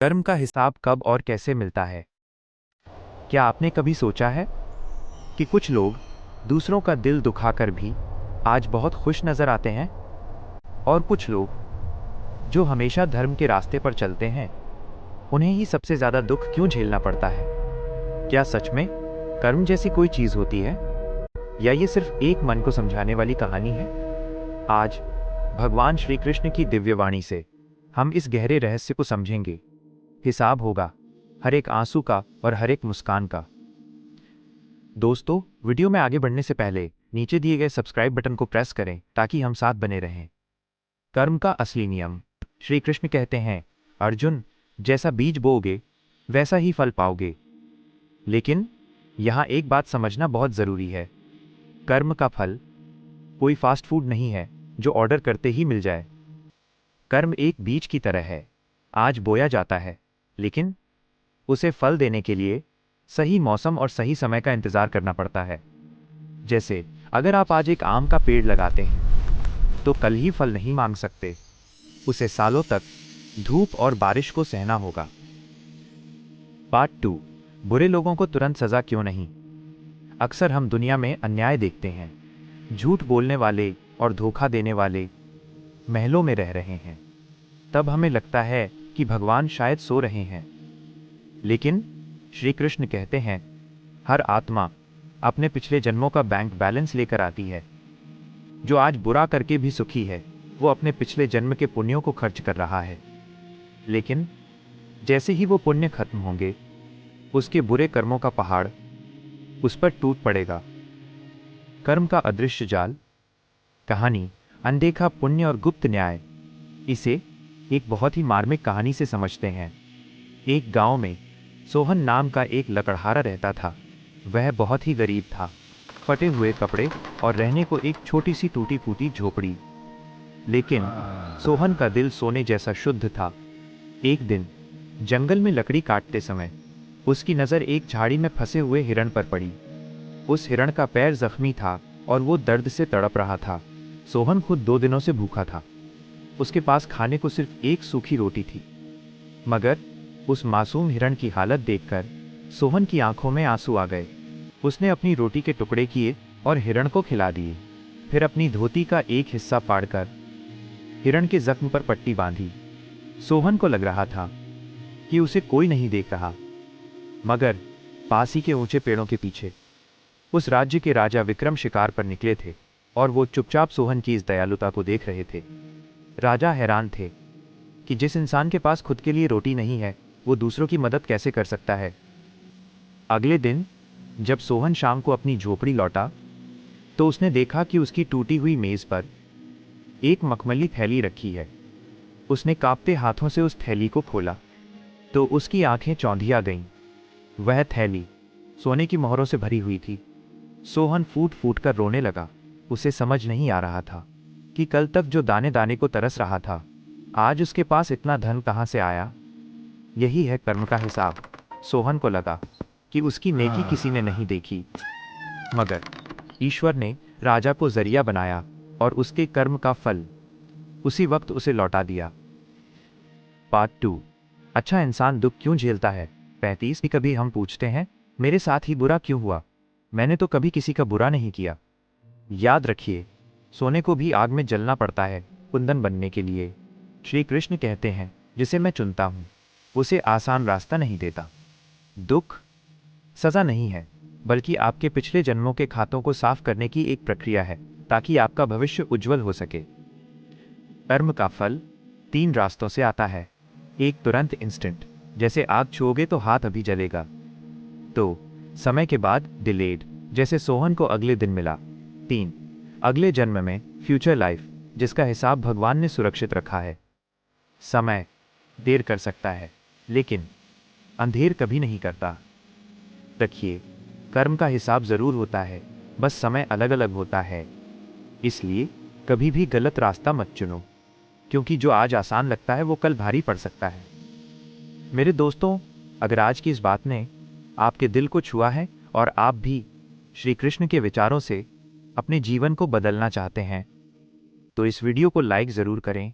कर्म का हिसाब कब और कैसे मिलता है? क्या आपने कभी सोचा है कि कुछ लोग दूसरों का दिल दुखाकर भी आज बहुत खुश नजर आते हैं, और कुछ लोग जो हमेशा धर्म के रास्ते पर चलते हैं, उन्हें ही सबसे ज्यादा दुख क्यों झेलना पड़ता है? क्या सच में कर्म जैसी कोई चीज होती है, या ये सिर्फ एक मन को समझाने वाली कहानी है? आज भगवान श्री कृष्ण की दिव्य वाणी से हम इस गहरे रहस्य को समझेंगे। हिसाब होगा हर एक आंसू का और हर एक मुस्कान का। दोस्तों, वीडियो में आगे बढ़ने से पहले नीचे दिए गए सब्सक्राइब बटन को प्रेस करें ताकि हम साथ बने रहें। कर्म का असली नियम। श्री कृष्ण कहते हैं, अर्जुन, जैसा बीज बोओगे वैसा ही फल पाओगे। लेकिन यहाँ एक बात समझना बहुत जरूरी है। कर्म का फल कोई फास्ट फूड नहीं है जो ऑर्डर करते ही मिल जाए। कर्म एक बीज की तरह है, आज बोया जाता है, लेकिन उसे फल देने के लिए सही मौसम और सही समय का इंतजार करना पड़ता है। जैसे अगर आप आज एक आम का पेड़ लगाते हैं तो कल ही फल नहीं मांग सकते, उसे सालों तक धूप और बारिश को सहना होगा। पार्ट 2। बुरे लोगों को तुरंत सजा क्यों नहीं? अक्सर हम दुनिया में अन्याय देखते हैं। झूठ बोलने वाले और धोखा देने वाले महलों में रह रहे हैं। तब हमें लगता है कि भगवान शायद सो रहे हैं। लेकिन श्री कृष्ण कहते हैं, हर आत्मा अपने पिछले जन्मों का बैंक बैलेंस लेकर आती है। जो आज बुरा करके भी सुखी है, वो अपने पिछले जन्म के पुण्यों को खर्च कर रहा है। लेकिन जैसे ही वो पुण्य खत्म होंगे, उसके बुरे कर्मों का पहाड़ उस पर टूट पड़ेगा। कर्म का अदृश्य जाल। कहानी अनदेखा पुण्य और गुप्त न्याय। इसे एक बहुत ही मार्मिक कहानी से समझते हैं। एक गांव में सोहन नाम का एक लकड़हारा रहता था। वह बहुत ही गरीब था, फटे हुए कपड़े और रहने को एक छोटी सी टूटी फूटी झोपड़ी। लेकिन सोहन का दिल सोने जैसा शुद्ध था। एक दिन जंगल में लकड़ी काटते समय उसकी नज़र एक झाड़ी में फंसे हुए हिरण पर पड़ी। उस हिरण का पैर जख्मी था और वो दर्द से तड़प रहा था। सोहन खुद 2 दिनों से भूखा था। उसके पास खाने को सिर्फ एक सूखी रोटी थी। मगर उस मासूम हिरण की हालत देखकर सोहन की आंखों में आंसू आ गए। उसने अपनी रोटी के टुकड़े किए और हिरण को खिला दिए। फिर अपनी धोती का एक हिस्सा फाड़कर हिरण के जख्म पर पट्टी बांधी। सोहन को लग रहा था कि उसे कोई नहीं देख रहा, मगर पास ही के ऊंचे पेड़ों के पीछे उस राज्य के राजा विक्रम शिकार पर निकले थे, और वो चुपचाप सोहन की इस दयालुता को देख रहे थे। राजा हैरान थे कि जिस इंसान के पास खुद के लिए रोटी नहीं है, वो दूसरों की मदद कैसे कर सकता है। अगले दिन जब सोहन शाम को अपनी झोपड़ी लौटा, तो उसने देखा कि उसकी टूटी हुई मेज पर एक मखमली थैली रखी है। उसने कांपते हाथों से उस थैली को खोला तो उसकी आंखें चौंधिया गईं। वह थैली सोने की मोहरों से भरी हुई थी। सोहन फूट फूट कर रोने लगा। उसे समझ नहीं आ रहा था कि कल तक जो दाने दाने को तरस रहा था, आज उसके पास इतना धन कहां से आया। यही है कर्म का हिसाब। सोहन को लगा कि उसकी नेकी किसी ने नहीं देखी, मगर ईश्वर ने राजा को जरिया बनाया और उसके कर्म का फल उसी वक्त उसे लौटा दिया। पार्ट 2। अच्छा इंसान दुख क्यों झेलता है? 35। कभी हम पूछते हैं, मेरे साथ ही बुरा क्यों हुआ? मैंने तो कभी किसी का बुरा नहीं किया। याद रखिए, सोने को भी आग में जलना पड़ता है कुंदन बनने के लिए। श्री कृष्ण कहते हैं, जिसे मैं चुनता हूं उसे आसान रास्ता नहीं देता। दुख सजा नहीं है, बल्कि आपके पिछले जन्मों के खातों को साफ करने की एक प्रक्रिया है, ताकि आपका भविष्य उज्जवल हो सके। कर्म का फल 3 रास्तों से आता है। एक तुरंत इंस्टेंट, जैसे आग छूओगे तो हाथ अभी जलेगा। 2 समय के बाद डिलेड, जैसे सोहन को अगले दिन मिला। 3 अगले जन्म में फ्यूचर लाइफ, जिसका हिसाब भगवान ने सुरक्षित रखा है। समय देर कर सकता है, लेकिन अंधेर कभी नहीं करता। रखिए, कर्म का हिसाब जरूर होता है, बस समय अलग अलग होता है। इसलिए कभी भी गलत रास्ता मत चुनो, क्योंकि जो आज आसान लगता है वो कल भारी पड़ सकता है। मेरे दोस्तों, अगर आज की इस बात ने आपके दिल को छुआ है और आप भी श्री कृष्ण के विचारों से अपने जीवन को बदलना चाहते हैं, तो इस वीडियो को लाइक ज़रूर करें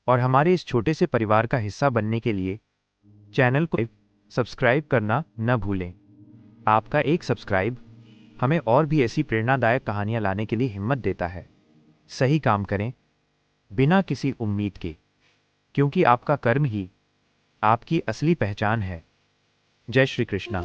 और हमारे इस छोटे से परिवार का हिस्सा बनने के लिए चैनल को सब्सक्राइब करना न भूलें। आपका एक सब्सक्राइब हमें और भी ऐसी प्रेरणादायक कहानियां लाने के लिए हिम्मत देता है। सही काम करें बिना किसी उम्मीद के, क्योंकि आपका कर्म ही आपकी असली पहचान है। जय श्री कृष्णा।